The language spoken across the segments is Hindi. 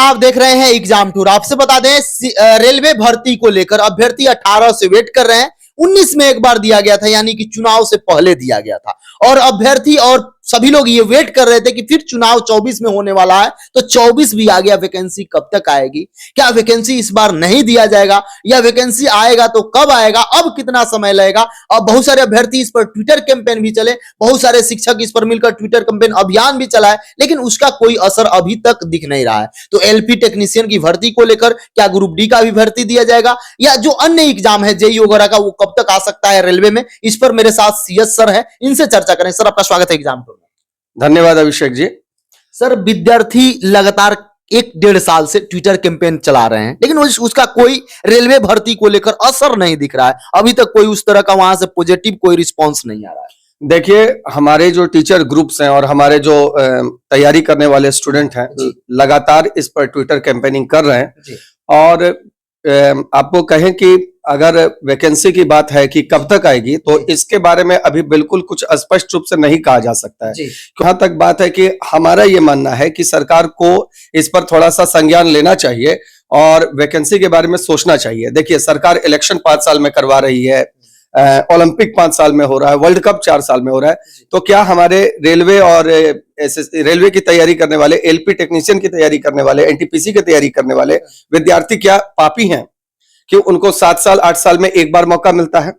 आप देख रहे हैं एग्जाम टूर। आपसे बता दें रेलवे भर्ती को लेकर अभ्यर्थी 18 से वेट कर रहे हैं। 19 में एक बार दिया गया था, यानी कि चुनाव से पहले दिया गया था, और अभ्यर्थी और सभी लोग ये वेट कर रहे थे कि फिर चुनाव 24 में होने वाला है, तो 24 भी आ गया। वैकेंसी कब तक आएगी? क्या वैकेंसी इस बार नहीं दिया जाएगा, या वैकेंसी आएगा तो कब आएगा, अब कितना समय लगेगा? अब बहुत सारे अभ्यर्थी इस पर ट्विटर कैंपेन भी चले, बहुत सारे शिक्षक इस पर मिलकर ट्विटर कैंपेन अभियान भी चलाए, लेकिन उसका कोई असर अभी तक दिख नहीं रहा है। तो एलपी टेक्नीशियन की भर्ती को लेकर क्या ग्रुप डी का भी भर्ती दिया जाएगा, या जो अन्य एग्जाम है जेईई वगैरह का, वो कब तक आ सकता है रेलवे में? इस पर मेरे साथ सीएस सर है, इनसे चर्चा करें। सर, आपका स्वागत है एग्जाम टूर में। धन्यवाद अभिषेक जी। सर, विद्यार्थी लगातार 1-1.5 साल से ट्विटर कैंपेन चला रहे हैं, लेकिन उसका कोई रेलवे भर्ती को लेकर असर नहीं दिख रहा है। अभी तक कोई उस तरह का वहां से पॉजिटिव कोई रिस्पांस नहीं आ रहा है। देखिए, हमारे जो टीचर ग्रुप्स हैं और हमारे जो तैयारी करने वाले स्टूडेंट हैं, लगातार इस पर ट्विटर कैंपेनिंग कर रहे हैं। और आपको कहें कि अगर वैकेंसी की बात है कि कब तक आएगी, तो इसके बारे में अभी बिल्कुल कुछ स्पष्ट रूप से नहीं कहा जा सकता है। जहां तक बात है कि हमारा ये मानना है कि सरकार को इस पर थोड़ा सा संज्ञान लेना चाहिए और वैकेंसी के बारे में सोचना चाहिए। देखिए, सरकार इलेक्शन 5 साल में करवा रही है, ओलंपिक 5 साल में हो रहा है, वर्ल्ड कप 4 साल में हो रहा है, तो क्या हमारे रेलवे और रेलवे की तैयारी करने वाले, एलपी टेक्नीशियन की तैयारी करने वाले, एनटीपीसी की तैयारी करने वाले विद्यार्थी क्या पापी हैं कि उनको 7 साल 8 साल में एक बार मौका मिलता है?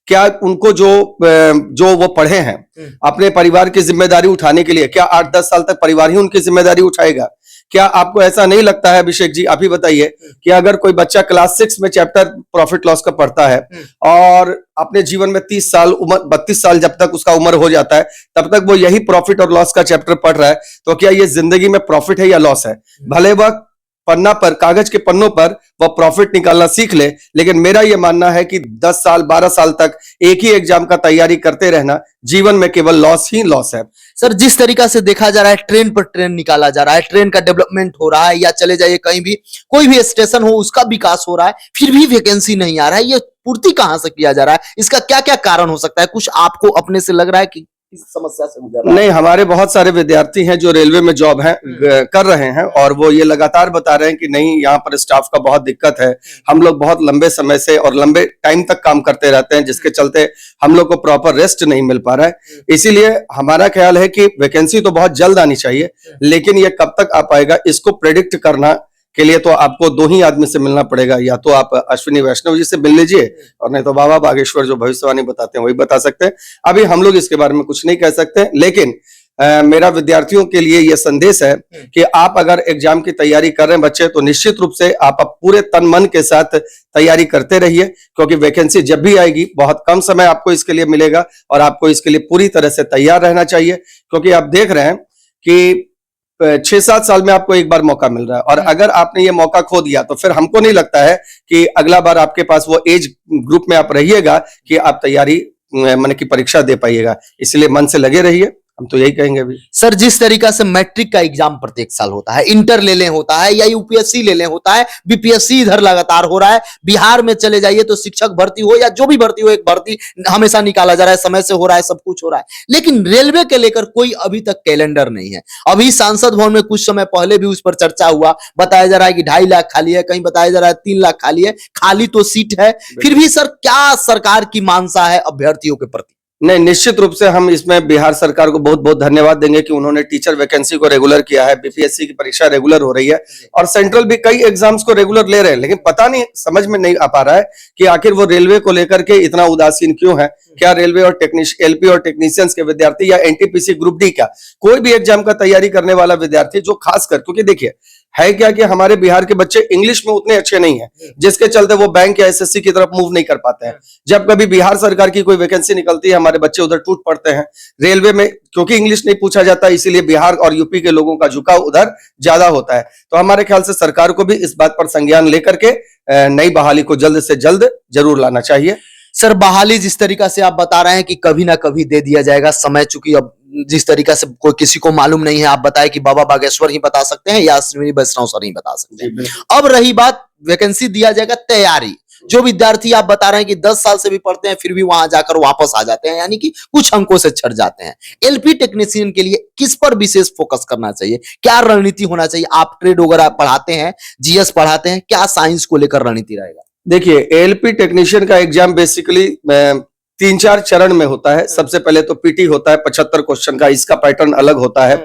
क्या उनको जो वो पढ़े हैं अपने परिवार की जिम्मेदारी उठाने के लिए, क्या 8-10 साल तक परिवार ही उनकी जिम्मेदारी उठाएगा? क्या आपको ऐसा नहीं लगता है अभिषेक जी, आप ही बताइए, कि अगर कोई बच्चा क्लास 6 में चैप्टर प्रॉफिट लॉस का पढ़ता है और अपने जीवन में 30 साल उम्र 32 साल जब तक उसका उम्र हो जाता है, तब तक वो यही प्रॉफिट और लॉस का चैप्टर पढ़ रहा है, तो क्या ये जिंदगी में प्रॉफिट है या लॉस है? भले वह पन्ना पर, कागज के पन्नों पर वह प्रॉफिट निकालना सीख ले, लेकिन मेरा यह मानना है कि 10 साल 12 साल तक एक ही एग्जाम का तैयारी करते रहना जीवन में केवल लॉस ही लॉस है। सर, जिस तरीका से देखा जा रहा है, ट्रेन पर ट्रेन निकाला जा रहा है, ट्रेन का डेवलपमेंट हो रहा है, या चले जाइए कहीं भी कोई भी स्टेशन हो उसका विकास हो रहा है, फिर भी वैकेंसी नहीं आ रहा है। ये पूर्ति कहां से किया जा रहा है? इसका क्या क्या कारण हो सकता है? कुछ आपको अपने से लग रहा है कि इस समस्या से गुजर रहा है? नहीं, हमारे बहुत सारे विद्यार्थी हैं जो रेलवे में जॉब है कर रहे हैं, और वो ये लगातार बता रहे हैं कि नहीं, यहाँ पर स्टाफ का बहुत दिक्कत है, हम लोग बहुत लंबे समय से और लंबे टाइम तक काम करते रहते हैं, जिसके चलते हम लोग को प्रॉपर रेस्ट नहीं मिल पा रहा है। इसीलिए हमारा ख्याल है कि वैकेंसी तो बहुत जल्द आनी चाहिए, लेकिन ये कब तक आ पाएगा, इसको प्रेडिक्ट करना के लिए तो आपको 2 ही आदमी से मिलना पड़ेगा। या तो आप अश्विनी वैष्णव जी से मिल लीजिए, और नहीं तो बाबा बागेश्वर जो भविष्यवाणी बताते हैं वही बता सकते हैं। अभी हम लोग इसके बारे में कुछ नहीं कह सकते, लेकिन मेरा विद्यार्थियों के लिए यह संदेश है कि आप अगर एग्जाम की तैयारी कर रहे हैं बच्चे, तो निश्चित रूप से आप पूरे तन मन के साथ तैयारी करते रहिए, क्योंकि वैकेंसी जब भी आएगी बहुत कम समय आपको इसके लिए मिलेगा, और आपको इसके लिए पूरी तरह से तैयार रहना चाहिए। क्योंकि आप देख रहे हैं कि 6-7 साल में आपको एक बार मौका मिल रहा है, और अगर आपने ये मौका खो दिया, तो फिर हमको नहीं लगता है कि अगला बार आपके पास वो एज ग्रुप में आप रहिएगा कि आप तैयारी मन की परीक्षा दे पाइएगा। इसलिए मन से लगे रहिए, हम तो यही कहेंगे अभी। सर, जिस तरीका से मैट्रिक का एग्जाम प्रत्येक साल होता है, इंटर ले लें होता है, या यूपीएससी ले लें होता है, बीपीएससी इधर लगातार हो रहा है, बिहार में चले जाइए तो शिक्षक भर्ती हो या जो भी भर्ती हो, एक भर्ती हमेशा निकाला जा रहा है, समय से हो रहा है, सब कुछ हो रहा है, लेकिन रेलवे के लेकर कोई अभी तक कैलेंडर नहीं है। अभी सांसद भवन में कुछ समय पहले भी उस पर चर्चा हुआ, बताया जा रहा है कि 2.5 लाख खाली है, कहीं बताया जा रहा है 3 लाख खाली है। खाली तो सीट है, फिर भी सर क्या सरकार की मानसा है अभ्यर्थियों के प्रति? नहीं, निश्चित रूप से हम इसमें बिहार सरकार को बहुत बहुत धन्यवाद देंगे कि उन्होंने टीचर वैकेंसी को रेगुलर किया है, बीपीएससी की परीक्षा रेगुलर हो रही है, और सेंट्रल भी कई एग्जाम्स को रेगुलर ले रहे हैं, लेकिन पता नहीं, समझ में नहीं आ पा रहा है कि आखिर वो रेलवे को लेकर के इतना उदासीन क्यों है। क्या रेलवे और एलपी और टेक्नीशियंस के विद्यार्थी, या एनटीपीसी ग्रुप डी का कोई भी एग्जाम का तैयारी करने वाला विद्यार्थी, जो खासकर, क्योंकि देखिए है क्या कि हमारे बिहार के बच्चे इंग्लिश में उतने अच्छे नहीं हैं, जिसके चलते वो बैंक या एसएससी की तरफ मूव नहीं कर पाते हैं। जब कभी बिहार सरकार की कोई वैकेंसी निकलती है, हमारे बच्चे उधर टूट पड़ते हैं। रेलवे में क्योंकि इंग्लिश नहीं पूछा जाता, इसीलिए बिहार और यूपी के लोगों का झुकाव उधर ज्यादा होता है। तो हमारे ख्याल से सरकार को भी इस बात पर संज्ञान लेकर के नई बहाली को जल्द से जल्द जरूर लाना चाहिए। सर, बहाली जिस तरीका से आप बता रहे हैं कि कभी ना कभी दे दिया जाएगा, समय चूंकि अब जिस तरीका से कोई किसी को मालूम नहीं है, आप बताएं कि बाबा बागेश्वर ही बता सकते हैं या अश्विनी वैष्णव सर ही बता सकते हैं। अब रही बात वैकेंसी दिया जाएगा, तैयारी जो विद्यार्थी आप बता रहे हैं कि 10 साल से भी पढ़ते हैं फिर भी वहां जाकर वापस आ जाते हैं, यानी कि कुछ अंकों से छट जाते हैं। एलपी टेक्नीशियन के लिए किस पर विशेष फोकस करना चाहिए, क्या रणनीति होना चाहिए? आप ट्रेड वगैरह पढ़ाते हैं, जीएस पढ़ाते हैं, क्या साइंस को लेकर रणनीति रहेगा? देखिए, एएलपी टेक्नीशियन का एग्जाम बेसिकली 3-4 चरण में होता है। सबसे पहले तो पीटी होता है 75 क्वेश्चन का, इसका पैटर्न अलग होता है।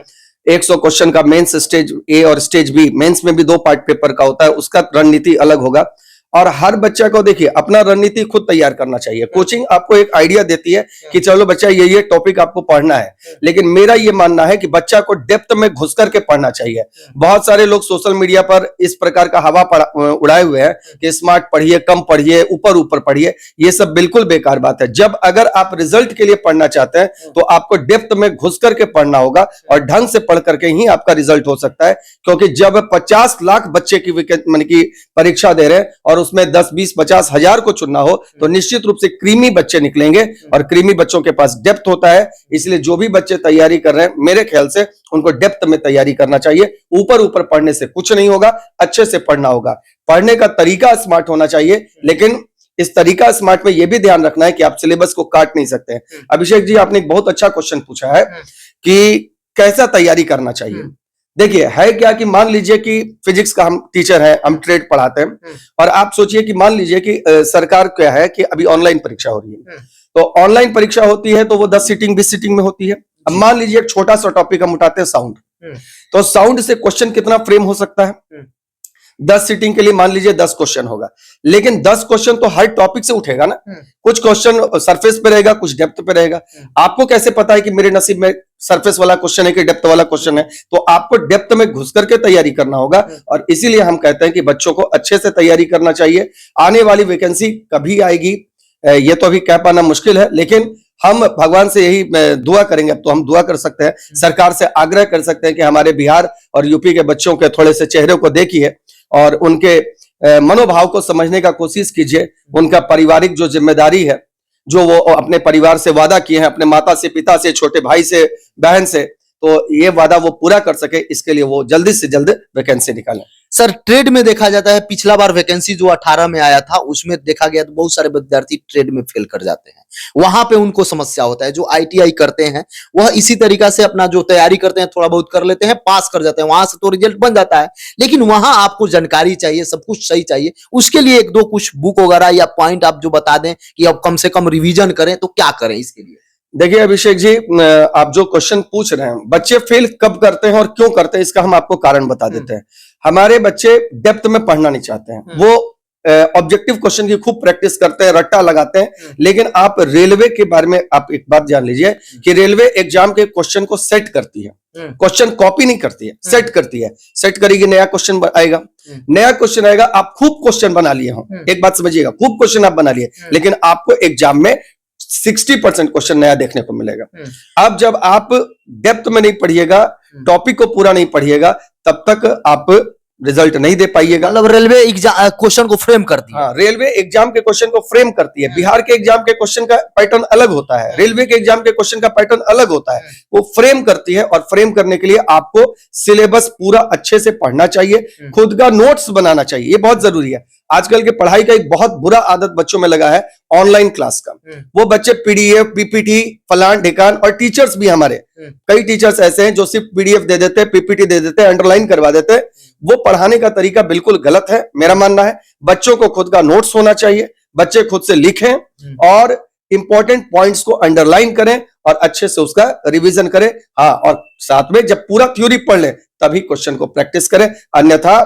100 क्वेश्चन का मेंस स्टेज ए और स्टेज बी, मेंस में भी 2 पार्ट पेपर का होता है, उसका रणनीति अलग होगा। और हर बच्चा को देखिए अपना रणनीति खुद तैयार करना चाहिए। कोचिंग आपको एक आइडिया देती है कि चलो बच्चा ये टॉपिक आपको पढ़ना है, लेकिन मेरा ये मानना है कि बच्चा को डेप्थ में घुस करके पढ़ना चाहिए। बहुत सारे लोग सोशल मीडिया पर इस प्रकार का हवा उड़ाए हुए हैं कि स्मार्ट पढ़िए, कम पढ़िए, ऊपर ऊपर पढ़िए। ये सब बिल्कुल बेकार बात है। जब अगर आप रिजल्ट के लिए पढ़ना चाहते हैं तो आपको डेप्थ में घुस करके पढ़ना होगा और ढंग से पढ़ करके ही आपका रिजल्ट हो सकता है। क्योंकि जब 50 लाख बच्चे की परीक्षा दे रहे हैं और उसमें 10, 20, 50 हजार को चुनना हो तो निश्चित रूप से क्रीमी बच्चे निकलेंगे और क्रीमी बच्चों के पास डेप्थ होता है। इसलिए जो भी बच्चे तैयारी कर रहे हैं मेरे ख्याल से उनको डेप्थ में तैयारी करना चाहिए। ऊपर ऊपर पढ़ने से कुछ नहीं होगा, अच्छे से पढ़ना होगा। पढ़ने का तरीका स्मार्ट होना चाहिए, लेकिन इस तरीका स्मार्ट में यह भी ध्यान रखना है कि आप सिलेबस को काट नहीं सकते हैं। अभिषेक जी, आपने एक बहुत अच्छा क्वेश्चन पूछा है कि कैसा तैयारी करना चाहिए। देखिए, है क्या कि मान लीजिए कि फिजिक्स का हम टीचर हैं, हम ट्रेड पढ़ाते हैं और आप सोचिए कि मान लीजिए कि सरकार क्या है कि अभी ऑनलाइन परीक्षा हो रही है, तो ऑनलाइन परीक्षा होती है तो वो 10 सीटिंग 20 सीटिंग में होती है। अब मान लीजिए एक छोटा सा टॉपिक हम उठाते हैं साउंड, तो साउंड से क्वेश्चन कितना फ्रेम हो सकता है? 10 सीटिंग के लिए मान लीजिए 10 क्वेश्चन होगा, लेकिन 10 क्वेश्चन तो हर टॉपिक से उठेगा ना। कुछ क्वेश्चन सरफेस पे रहेगा, कुछ डेप्थ पे रहेगा। आपको कैसे पता है कि मेरे नसीब में सरफेस वाला क्वेश्चन है कि डेप्थ वाला क्वेश्चन है? तो आपको डेप्थ में घुस करके तैयारी करना होगा और इसीलिए हम कहते हैं कि बच्चों को अच्छे से तैयारी करना चाहिए। आने वाली वैकेंसी कभी आएगी ये तो अभी कह पाना मुश्किल है, लेकिन हम भगवान से यही दुआ करेंगे। अब तो हम दुआ कर सकते हैं, सरकार से आग्रह कर सकते हैं कि हमारे बिहार और यूपी के बच्चों के थोड़े से चेहरे को देखिए और उनके मनोभाव को समझने का कोशिश कीजिए। उनका पारिवारिक जो जिम्मेदारी है, जो वो अपने परिवार से वादा किए हैं, अपने माता से, पिता से, छोटे भाई से, बहन से, तो ये वादा वो पूरा कर सके, इसके लिए वो जल्दी से जल्द वैकेंसी निकालें। सर, ट्रेड में देखा जाता है, पिछला बार वैकेंसी जो 18 में आया था उसमें देखा गया तो बहुत सारे विद्यार्थी ट्रेड में फेल कर जाते हैं। वहां पे उनको समस्या होता है। जो आईटीआई करते हैं वह इसी तरीका से अपना जो तैयारी करते हैं थोड़ा बहुत कर लेते हैं, पास कर जाते हैं, वहां से तो रिजल्ट बन जाता है। लेकिन वहां आपको जानकारी चाहिए, सब कुछ सही चाहिए। उसके लिए 1-2 कुछ बुक वगैरह या पॉइंट आप जो बता दें कि अब कम से कम रिविजन करें, तो क्या करें इसके लिए? देखिए अभिषेक जी, आप जो क्वेश्चन पूछ रहे हैं, बच्चे फेल कब करते हैं और क्यों करते हैं, इसका हम आपको कारण बता देते हैं। हमारे बच्चे डेप्थ में पढ़ना नहीं चाहते हैं, वो ऑब्जेक्टिव क्वेश्चन की खूब प्रैक्टिस करते हैं, रट्टा लगाते हैं। लेकिन आप रेलवे के बारे में आप एक बात जान लीजिए कि रेलवे एग्जाम के क्वेश्चन को सेट करती है, क्वेश्चन कॉपी नहीं करती है, सेट करती है। सेट करेगी, नया क्वेश्चन आएगा, नया क्वेश्चन आएगा, आप खूब क्वेश्चन बना लिए हो, एक बात समझिएगा, खूब क्वेश्चन आप बना लिए, लेकिन आपको एग्जाम में 60% क्वेश्चन नया देखने को मिलेगा। अब जब आप डेप्थ में नहीं पढ़िएगा, टॉपिक को पूरा नहीं पढ़िएगा, तब तक आप रिजल्ट नहीं दे पाइएगा। मतलब रेलवे एग्जाम क्वेश्चन को फ्रेम करती है। हाँ, रेलवे एग्जाम के क्वेश्चन को फ्रेम करती है। बिहार के एग्जाम के क्वेश्चन का पैटर्न अलग होता है, रेलवे के एग्जाम के क्वेश्चन का पैटर्न अलग होता है। वो फ्रेम करती है और फ्रेम करने के लिए आपको सिलेबस पूरा अच्छे से पढ़ना चाहिए, खुद का नोट्स बनाना चाहिए, ये बहुत जरूरी है। आजकल के पढ़ाई का एक बहुत बुरा आदत बच्चों में लगा है ऑनलाइन क्लास का। वो बच्चे पीडीएफ, पीपीटी, फलान ढिकान, और टीचर्स भी हमारे कई टीचर्स ऐसे हैं जो सिर्फ पीडीएफ दे देते हैं, पीपीटी दे देते हैं, अंडरलाइन करवा देते हैं। वो पढ़ाने का तरीका बिल्कुल गलत है, मेरा मानना है। बच्चों को खुद का नोट्स होना चाहिए, बच्चे खुद से लिखें और इंपॉर्टेंट पॉइंट्स को अंडरलाइन करें और अच्छे से उसका रिवीजन करें। हाँ, और साथ में जब पूरा थ्योरी पढ़ लें तभी क्वेश्चन को प्रैक्टिस करें, अन्यथा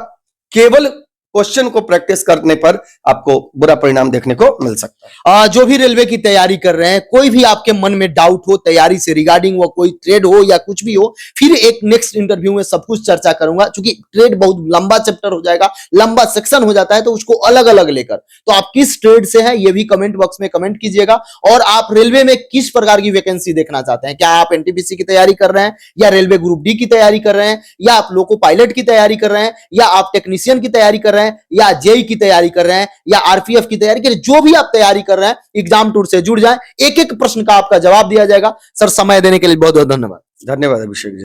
केवल क्वेश्चन को प्रैक्टिस करने पर आपको बुरा परिणाम देखने को मिल सकता है। जो भी रेलवे की तैयारी कर रहे हैं, कोई भी आपके मन में डाउट हो तैयारी से रिगार्डिंग, वो कोई ट्रेड हो या कुछ भी हो, फिर एक नेक्स्ट इंटरव्यू में सब कुछ चर्चा करूंगा। क्योंकि ट्रेड बहुत लंबा चैप्टर हो जाएगा, लंबा सेक्शन हो जाता है, तो उसको अलग अलग लेकर, तो आप किस ट्रेड से हैं ये भी कमेंट बॉक्स में कमेंट कीजिएगा। और आप रेलवे में किस प्रकार की वैकेंसी देखना चाहते हैं, क्या आप एनटीपीसी की तैयारी कर रहे हैं, या रेलवे ग्रुप डी की तैयारी कर रहे हैं, या आप लोको पायलट की तैयारी कर रहे हैं, या आप टेक्नीशियन की तैयारी कर रहे हैं, या जेई की तैयारी कर रहे हैं, या आरपीएफ की तैयारी कर रहे हैं, जो भी आप तैयारी कर रहे हैं, एग्जाम टूर से जुड़ जाएं। एक एक प्रश्न का आपका जवाब दिया जाएगा। सर, समय देने के लिए बहुत बहुत धन्यवाद। धन्यवाद अभिषेक जी।